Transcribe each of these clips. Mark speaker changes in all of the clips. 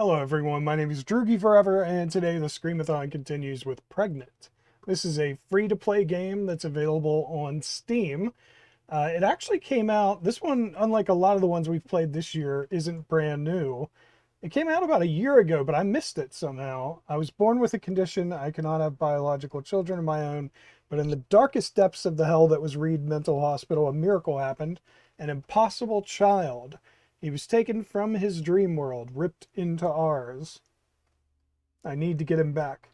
Speaker 1: Hello everyone, my name is Droogie Forever, and today the Screamathon continues with Pregnant. This is a free-to-play game that's available on Steam. It actually came out, this one, unlike a lot of the ones we've played this year, isn't brand new. It came out about a year ago, but I missed it somehow. I was born with a condition. I cannot have biological children of my own, but in the darkest depths of the hell that was Reed Mental Hospital, a miracle happened. An impossible child. He was taken from his dream world, ripped into ours. I need to get him back.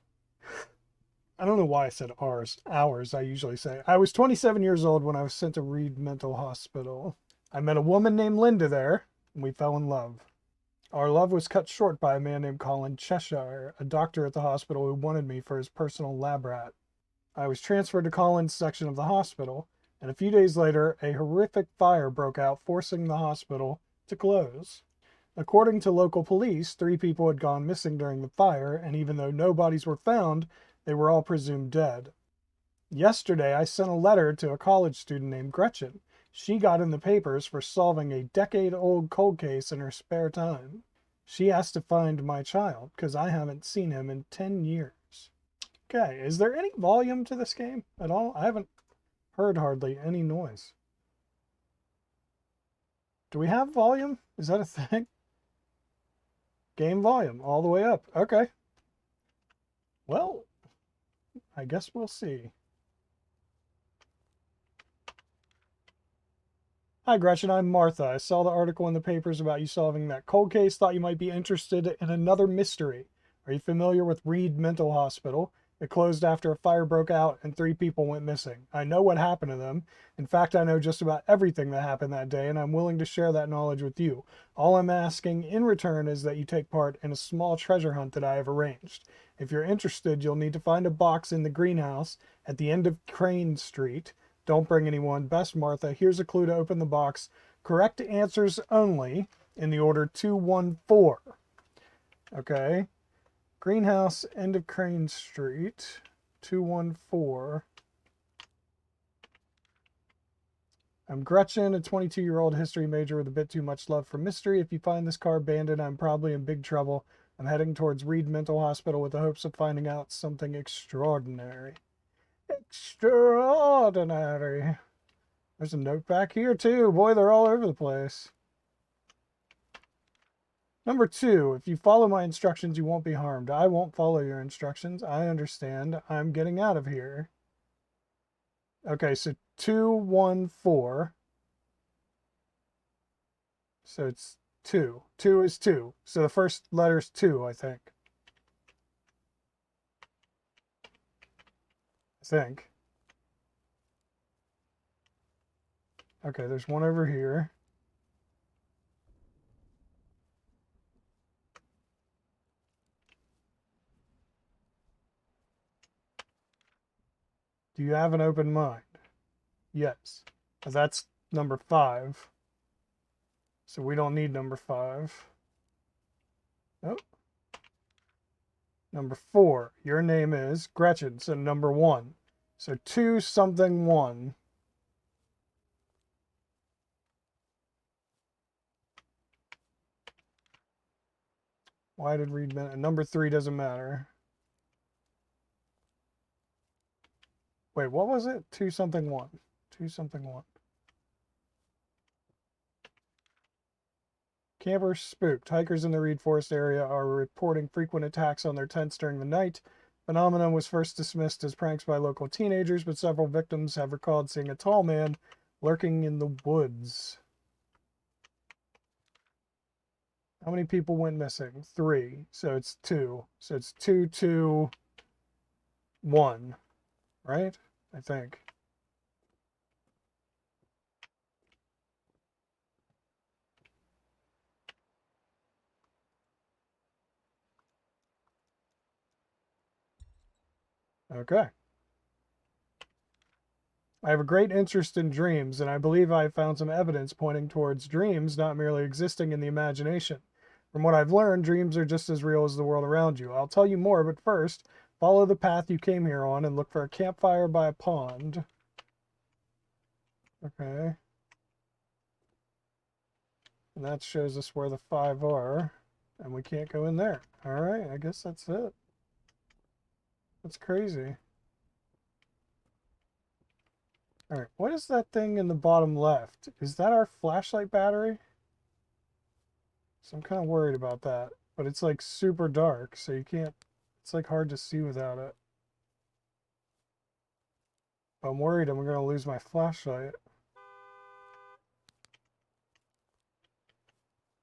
Speaker 1: I don't know why I said ours. Ours, I usually say. I was 27 years old when I was sent to Reed Mental Hospital. I met a woman named Linda there, and we fell in love. Our love was cut short by a man named Colin Cheshire, a doctor at the hospital who wanted me for his personal lab rat. I was transferred to Colin's section of the hospital, and a few days later, a horrific fire broke out, forcing the hospital to close. According to local police, 3 people had gone missing during the fire, and even though no bodies were found, they were all presumed dead. Yesterday, I sent a letter to a college student named Gretchen. She got in the papers for solving a decade-old cold case in her spare time. She asked to find my child, because I haven't seen him in 10 years. Okay, is there any volume to this game at all? I haven't heard hardly any noise. Do we have volume? Is that a thing? Game volume, all the way up. Okay. Well, I guess we'll see. Hi, Gretchen. I'm Martha. I saw the article in the papers about you solving that cold case. Thought you might be interested in another mystery. Are you familiar with Reed Mental Hospital? It closed after a fire broke out and 3 people went missing. I know what happened to them. In fact, I know just about everything that happened that day, and I'm willing to share that knowledge with you. All I'm asking in return is that you take part in a small treasure hunt that I have arranged. If you're interested, you'll need to find a box in the greenhouse at the end of Crane Street. Don't bring anyone. Best, Martha. Here's a clue to open the box. Correct answers only in the order 214. Okay. Greenhouse, end of Crane Street, 214. I'm Gretchen, a 22-year-old history major with a bit too much love for mystery. If you find this car abandoned, I'm probably in big trouble. I'm heading towards Reed Mental Hospital with the hopes of finding out something extraordinary. Extraordinary. There's a note back here, too. Boy, they're all over the place. Number 2, if you follow my instructions, you won't be harmed. I won't follow your instructions. I understand. I'm getting out of here. Okay, so 214. So it's 2. 2 is 2. So the first letter is 2, I think. Okay, there's one over here. Do you have an open mind? Yes. That's number 5. So we don't need number 5. Oh. Number 4. Your name is Gretchen, so number 1. So 2 something 1. Why did Reed number 3 doesn't matter. Wait, what was it? 2 something 1. 2 something 1. Campers spooked. Hikers in the Reed Forest area are reporting frequent attacks on their tents during the night. Phenomenon was first dismissed as pranks by local teenagers, but several victims have recalled seeing a tall man lurking in the woods. How many people went missing? 3. So it's 2. So it's 2, 2, 1. Right? I think. Okay. I have a great interest in dreams, and I believe I have found some evidence pointing towards dreams not merely existing in the imagination. From what I've learned, dreams are just as real as the world around you. I'll tell you more, but first, follow the path you came here on and look for a campfire by a pond. Okay. And that shows us where the 5 are. And we can't go in there. All right, I guess that's it. That's crazy. All right, what is that thing in the bottom left? Is that our flashlight battery? So I'm kind of worried about that. But it's like super dark, so you can't, it's like hard to see without it. But I'm worried I'm going to lose my flashlight.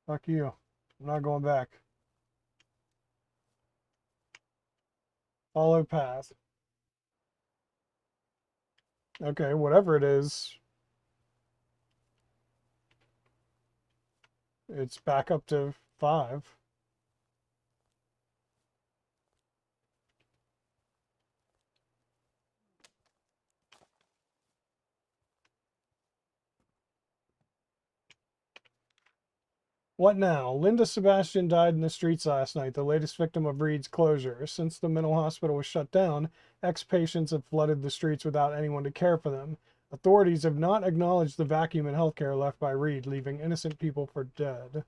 Speaker 1: Fuck you. I'm not going back. Follow path. Okay, whatever it is, it's back up to 5. What now? Linda Sebastian died in the streets last night, the latest victim of Reed's closure. Since the mental hospital was shut down, ex-patients have flooded the streets without anyone to care for them. Authorities have not acknowledged the vacuum in healthcare left by Reed, leaving innocent people for dead.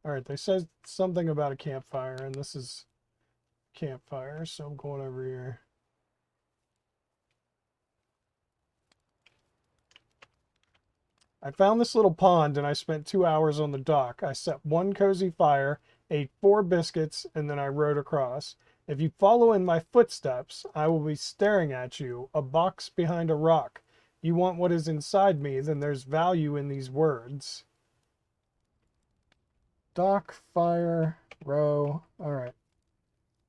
Speaker 1: All right, they said something about a campfire, and this is campfire, so I'm going over here. I found this little pond and I spent 2 hours on the dock. I set one cozy fire, ate 4 biscuits, and then I rowed across. If you follow in my footsteps, I will be staring at you, a box behind a rock. You want what is inside me, then there's value in these words. Dock, fire, row. All right.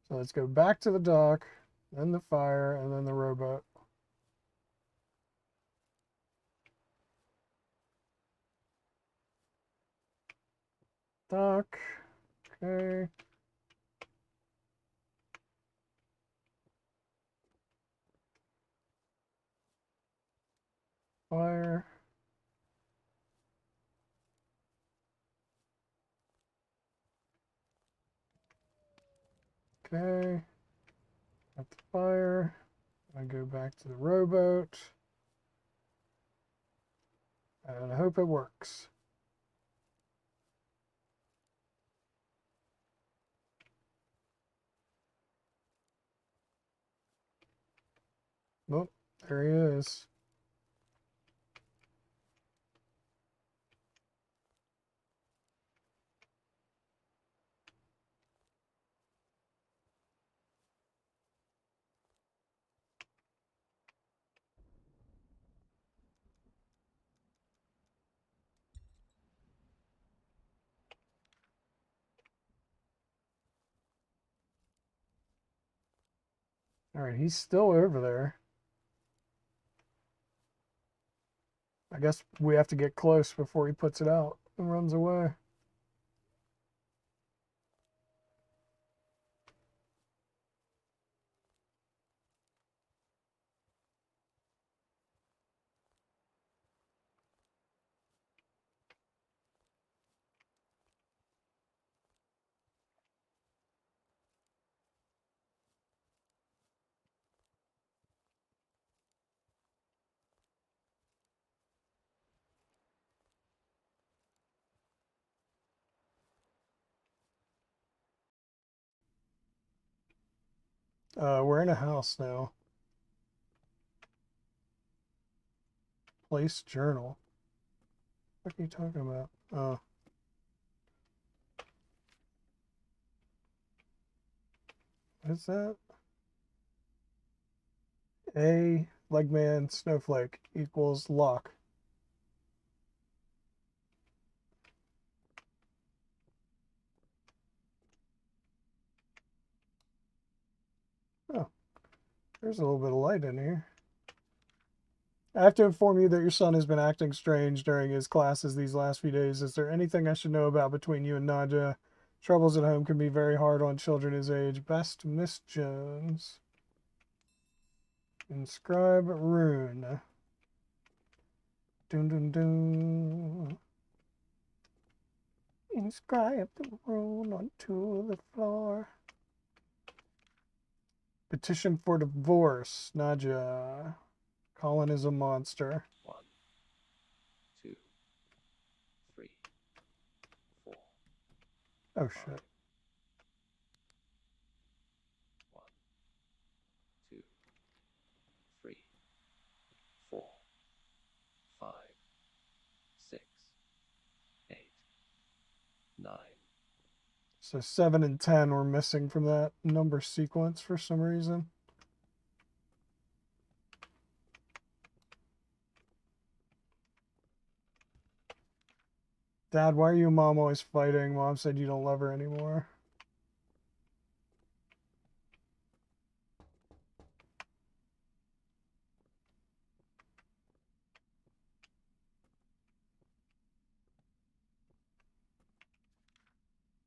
Speaker 1: So let's go back to the dock, then the fire, and then the rowboat. Dock. Okay. Fire. Okay. At the fire. I go back to the rowboat. And I hope it works. Oh, there he is. All right, he's still over there. I guess we have to get close before he puts it out and runs away. We're in a house now. Place journal. What are you talking about? Oh. What is that? A Legman snowflake equals lock. Oh, there's a little bit of light in here. I have to inform you that your son has been acting strange during his classes these last few days. Is there anything I should know about between you and Nadja? Troubles at home can be very hard on children his age. Best, Miss Jones. Inscribe rune. Dun dun dun. Inscribe the rune onto the floor. Petition for divorce. Nadja. Colin is a monster.
Speaker 2: 1, 2, 3,
Speaker 1: Oh shit.
Speaker 2: 1, 2, 3, 4, 5, 6, 8, 9.
Speaker 1: So 7 and 10 were missing from that number sequence for some reason. Dad, why are you and Mom always fighting? Mom said you don't love her anymore.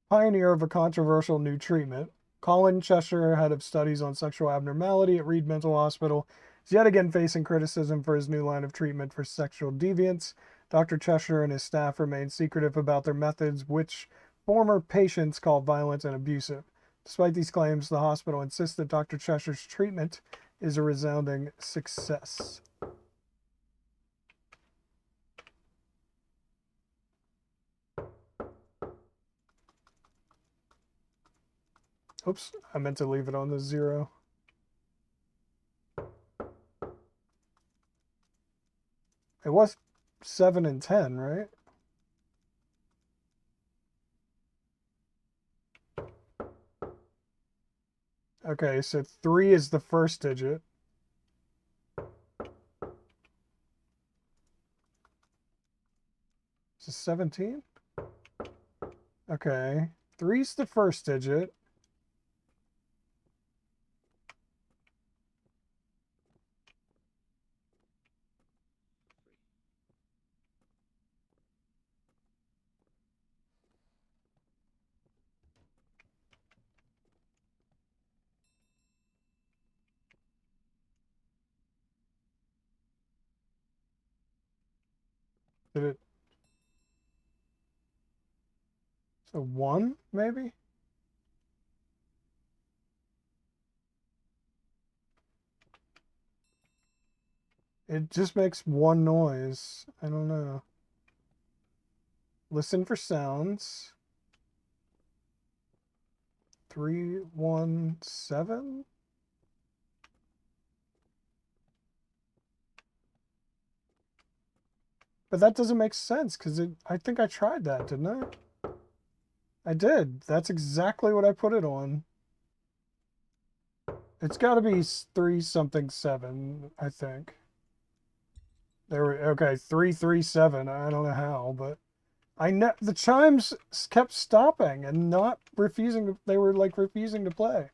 Speaker 1: Pioneer of a controversial new treatment, Colin Cheshire, head of studies on sexual abnormality at Reed Mental Hospital, is yet again facing criticism for his new line of treatment for sexual deviance. Dr. Cheshire and his staff remain secretive about their methods, which former patients call violent and abusive. Despite these claims, the hospital insists that Dr. Cheshire's treatment is a resounding success. Oops, I meant to leave it on the 0. It was 7 and 10, right? Okay, so 3 is the first digit. Is it 17? Okay. 3's the first digit. Did it? So 1, maybe? It just makes one noise. I don't know. Listen for sounds. 317? But that doesn't make sense because I think I tried that, didn't I? I did. That's exactly what I put it on. It's got to be 3 something 7, I think. There we okay, 337. I don't know how, but I know the chimes kept stopping and not refusing to, they were like refusing to play.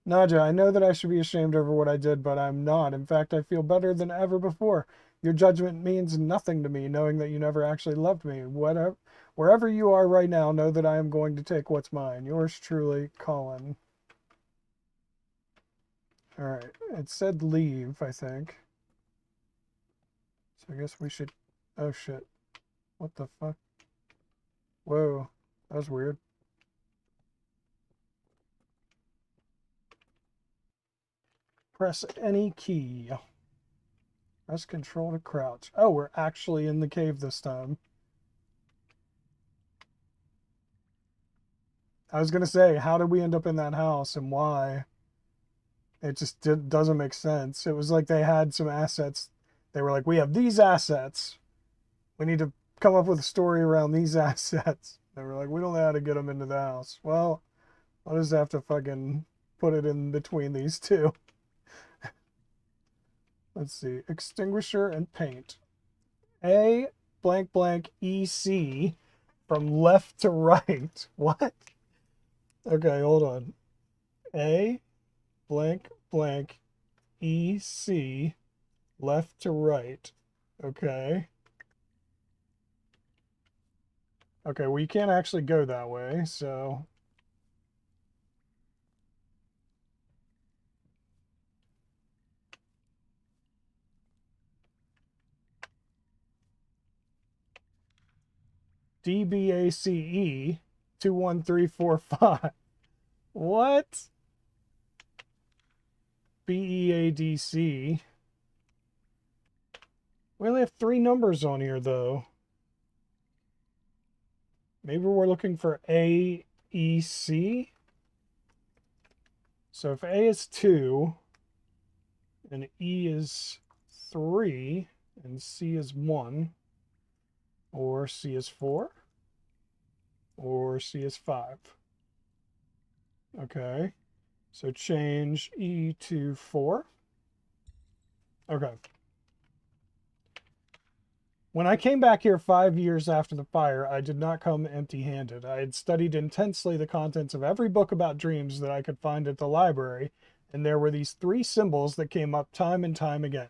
Speaker 1: Naja, I know that I should be ashamed over what I did, but I'm not. In fact, I feel better than ever before. Your judgment means nothing to me, knowing that you never actually loved me. Whatever, wherever you are right now, know that I am going to take what's mine. Yours truly, Colin. All right, it said leave, I think. So I guess we should... Oh, shit. What the fuck? Whoa, that was weird. Press any key. Press control to crouch. Oh, we're actually in the cave this time. I was going to say, how did we end up in that house and why? It just doesn't make sense. It was like they had some assets. They were like, we have these assets. We need to come up with a story around these assets. They were like, we don't know how to get them into the house. Well, I'll just have to fucking put it in between these two. Let's see. Extinguisher and paint. A blank blank EC from left to right. What? Okay, hold on. A blank blank EC left to right. Okay. Okay, well, you can't actually go that way, so... DBACE 21345. What? BEADC. We only have 3 numbers on here, though. Maybe we're looking for A EC. So if A is 2 and E is 3 and C is 1, or C is 4, or C is 5. Okay, so change E to 4. Okay. When I came back here 5 years after the fire, I did not come empty-handed. I had studied intensely the contents of every book about dreams that I could find at the library, and there were these 3 symbols that came up time and time again.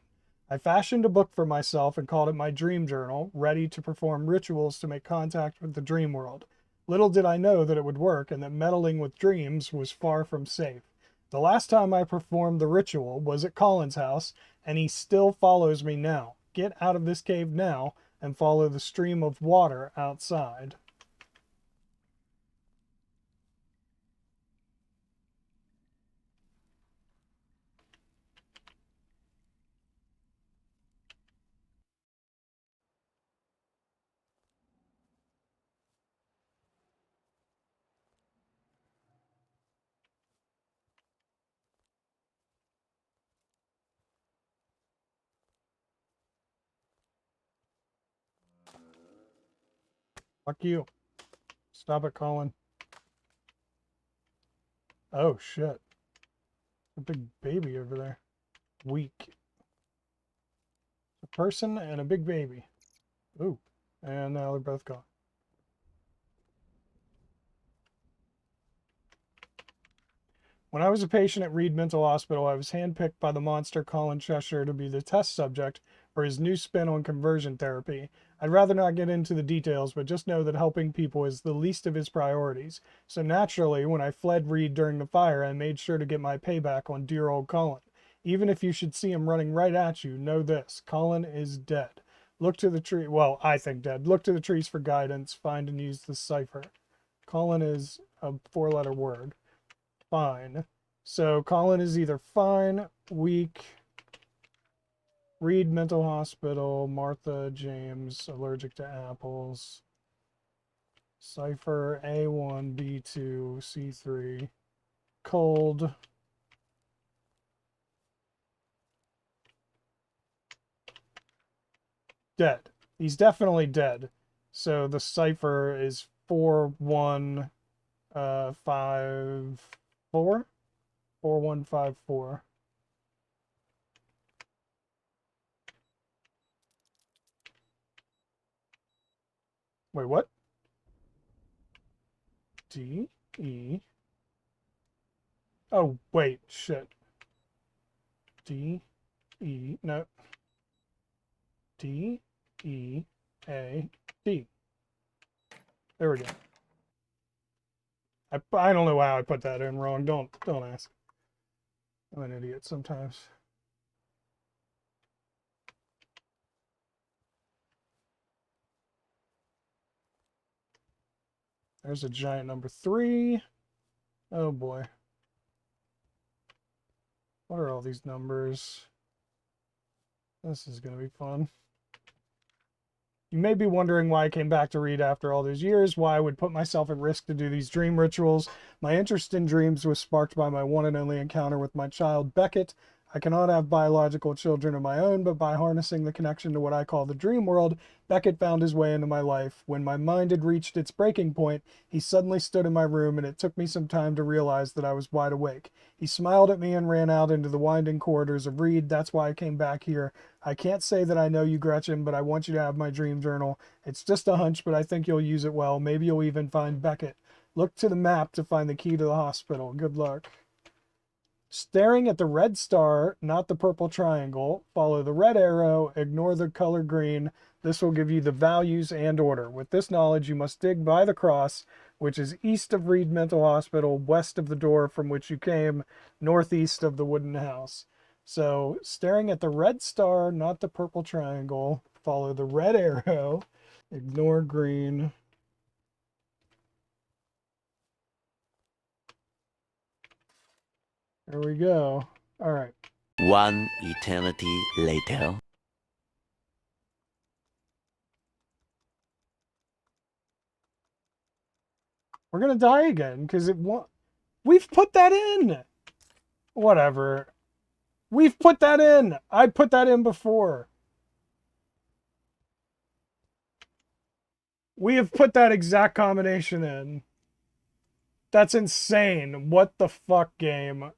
Speaker 1: I fashioned a book for myself and called it my dream journal, ready to perform rituals to make contact with the dream world. Little did I know that it would work and that meddling with dreams was far from safe. The last time I performed the ritual was at Colin's house, and he still follows me now. Get out of this cave now and follow the stream of water outside. Fuck you. Stop it, Colin. Oh, shit. A big baby over there. Weak. A person and a big baby. Ooh. And now they're both gone. When I was a patient at Reed Mental Hospital, I was handpicked by the monster Colin Cheshire to be the test subject for his new spin on conversion therapy. I'd rather not get into the details, but just know that helping people is the least of his priorities. So naturally, when I fled Reed during the fire, I made sure to get my payback on dear old Colin. Even if you should see him running right at you, know this: Colin is dead. Look to the tree. Well, I think dead. Look to the trees for guidance. Find and use the cipher. Colin is a 4-letter word. Fine. So Colin is either fine, weak, Reed Mental Hospital, Martha, James, allergic to apples, cipher A1, B2, C3, cold, dead. He's definitely dead. So the cipher is 4154. 4154. Wait, what? D E. Oh, wait, shit. D E. No. D E A D. There we go. I don't know how I put that in wrong. Don't ask. I'm an idiot sometimes. There's a giant number 3. Oh boy. What are all these numbers? This is going to be fun. You may be wondering why I came back to Reed after all those years, why I would put myself at risk to do these dream rituals. My interest in dreams was sparked by my one and only encounter with my child, Beckett. I cannot have biological children of my own, but by harnessing the connection to what I call the dream world, Beckett found his way into my life. When my mind had reached its breaking point, he suddenly stood in my room, and it took me some time to realize that I was wide awake. He smiled at me and ran out into the winding corridors of Reed. That's why I came back here. I can't say that I know you, Gretchen, but I want you to have my dream journal. It's just a hunch, but I think you'll use it well. Maybe you'll even find Beckett. Look to the map to find the key to the hospital. Good luck. Staring at the red star, not the purple triangle, follow the red arrow, ignore the color green. This will give you the values and order. With this knowledge, you must dig by the cross, which is east of Reed Mental Hospital, west of the door from which you came, northeast of the wooden house. So, staring at the red star, not the purple triangle, follow the red arrow, ignore green. There we go. All right.
Speaker 3: One eternity later.
Speaker 1: We're gonna die again, because it won't... We've put that in! Whatever. We've put that in! I put that in before. We have put that exact combination in. That's insane. What the fuck, game?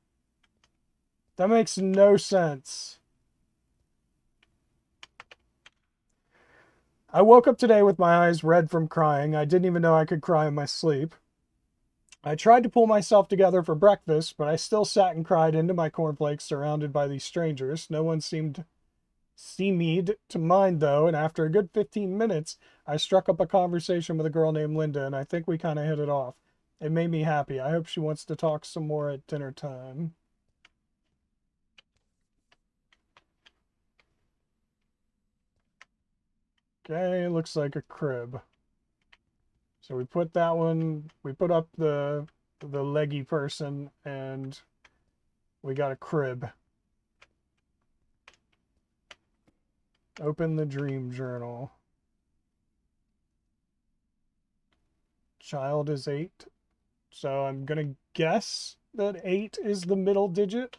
Speaker 1: That makes no sense. I woke up today with my eyes red from crying. I didn't even know I could cry in my sleep. I tried to pull myself together for breakfast, but I still sat and cried into my cornflakes surrounded by these strangers. No one seemed to mind, though, and after a good 15 minutes, I struck up a conversation with a girl named Linda, and I think we kind of hit it off. It made me happy. I hope she wants to talk some more at dinner time. Okay, looks like a crib. So we put that one, we put up the leggy person, and we got a crib. Open the dream journal. Child is 8. So I'm gonna guess that 8 is the middle digit.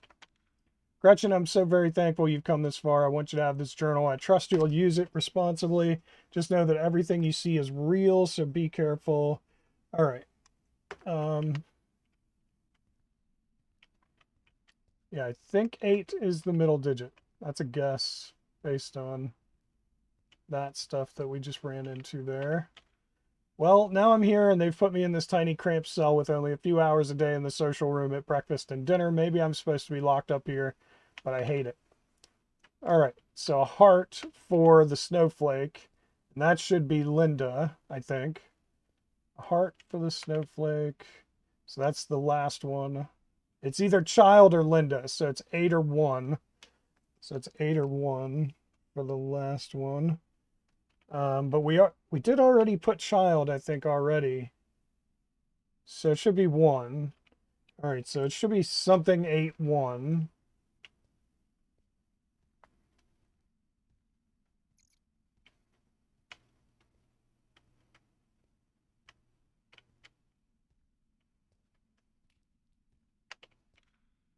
Speaker 1: Gretchen, I'm so very thankful you've come this far. I want you to have this journal. I trust you'll use it responsibly. Just know that everything you see is real, so be careful. All right. Yeah, I think 8 is the middle digit. That's a guess based on that stuff that we just ran into there. Well, now I'm here and they've put me in this tiny cramped cell with only a few hours a day in the social room at breakfast and dinner. Maybe I'm supposed to be locked up here, but I hate it. All right, so a heart for the snowflake, and that should be Linda, I think. A heart for the snowflake. So that's the last one. It's either child or Linda, so it's 8 or 1. So it's 8 or 1 for the last one. But we did already put child, I think, already. So it should be 1. All right, so it should be something 8-1.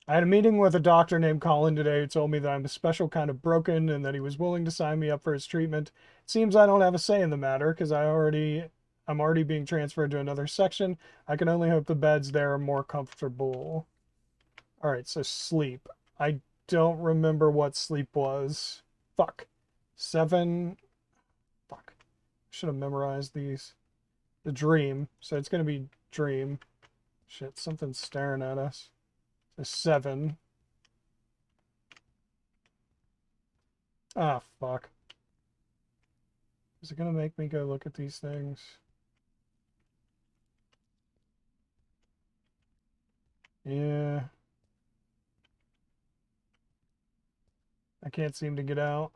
Speaker 1: I had a meeting with a doctor named Colin today who told me that I'm a special kind of broken and that he was willing to sign me up for his treatment. It seems I don't have a say in the matter because I'm already being transferred to another section. I can only hope the beds there are more comfortable. All right, so sleep. I don't remember what sleep was. Fuck. 7. Fuck. Should have memorized these. The dream. So it's going to be dream. Shit, something's staring at us. So 7. Ah, fuck. Is it going to make me go look at these things? Yeah. I can't seem to get out.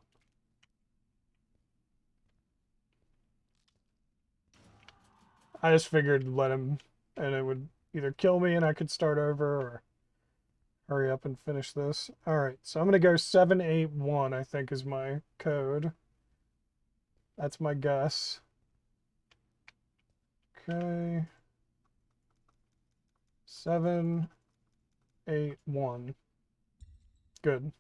Speaker 1: I just figured let him, and it would either kill me and I could start over, or hurry up and finish this. Alright, so I'm going to go 781, I think is my code. That's my guess. Okay. 781. Good.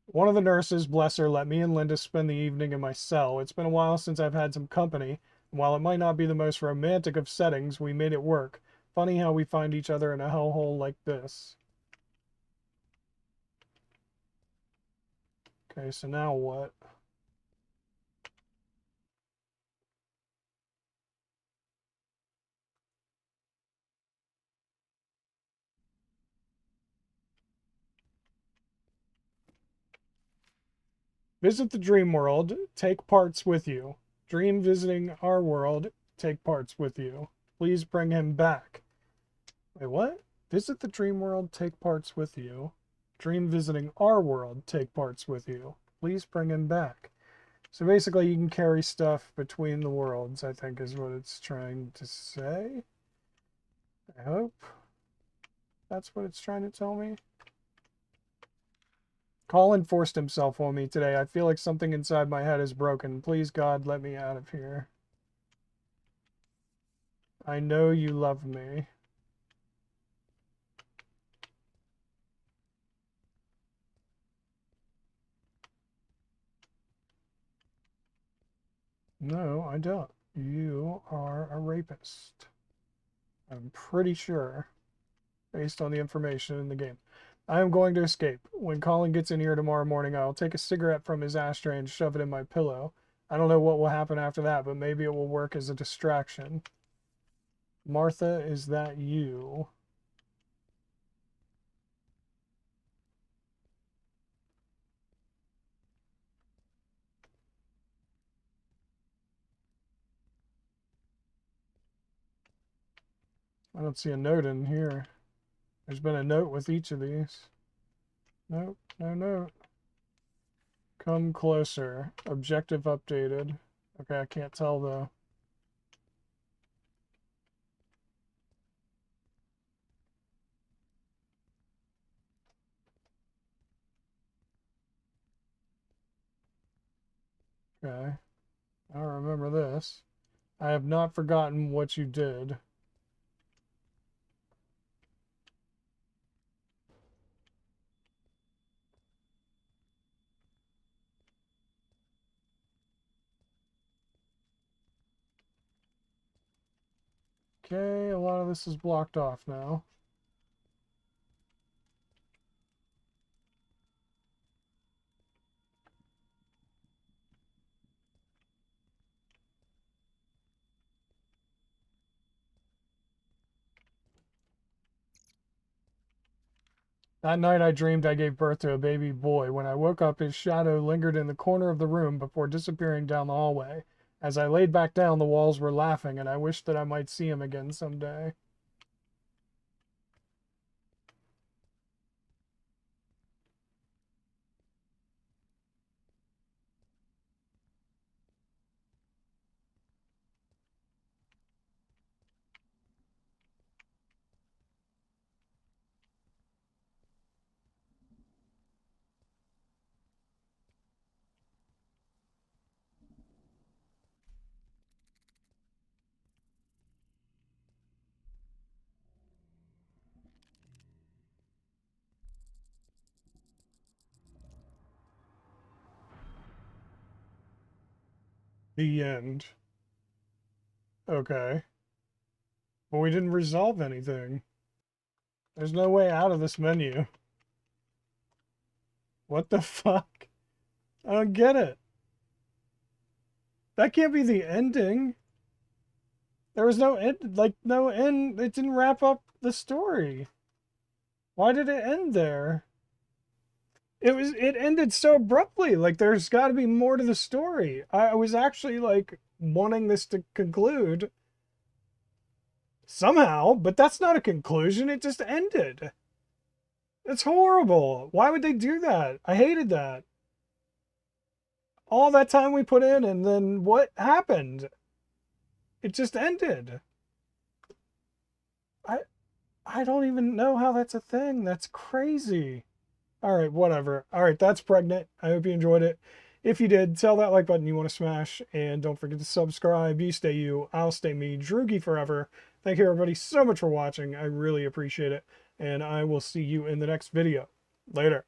Speaker 1: One of the nurses, bless her, let me and Linda spend the evening in my cell. It's been a while since I've had some company, and while it might not be the most romantic of settings, we made it work. Funny how we find each other in a hellhole like this. Okay, so now what? Visit the dream world. Take parts with you. Dream visiting our world. Take parts with you. Please bring him back. Wait, what? Visit the dream world. Take parts with you. Dream visiting our world. Take parts with you. Please bring him back. So basically you can carry stuff between the worlds, I think is what it's trying to say. I hope that's what it's trying to tell me. Colin forced himself on me today. I feel like something inside my head is broken. Please, God, let me out of here. I know you love me. No, I don't. You are a rapist. I'm pretty sure, based on the information in the game. I am going to escape. When Colin gets in here tomorrow morning, I'll take a cigarette from his ashtray and shove it in my pillow. I don't know what will happen after that, but maybe it will work as a distraction. Martha, is that you? I don't see a note in here. There's been a note with each of these. Nope, no note. Come closer. Objective updated. Okay, I can't tell though. Okay. I remember this. I have not forgotten what you did. Okay, a lot of this is blocked off now. That night I dreamed I gave birth to a baby boy. When I woke up, his shadow lingered in the corner of the room before disappearing down the hallway. As I laid back down, the walls were laughing, and I wished that I might see him again someday. The end. Okay. But we didn't resolve anything. There's no way out of this menu. What the fuck? I don't get it. That can't be the ending. There was no end, like, no end. It didn't wrap up the story. Why did it end there? It ended so abruptly. Like, there's got to be more to the story. I was actually, like, wanting this to conclude somehow, but that's not a conclusion. It just ended. It's horrible. Why would they do that? I hated that. All that time we put in, and then what happened? It just ended. I don't even know how that's a thing. That's crazy. All right, whatever. All right, that's Pregnant. I hope you enjoyed it. If you did, tell that like button you want to smash, and don't forget to subscribe. You stay you, I'll stay me, Droogie forever. Thank you everybody so much for watching. I really appreciate it, and I will see you in the next video. Later.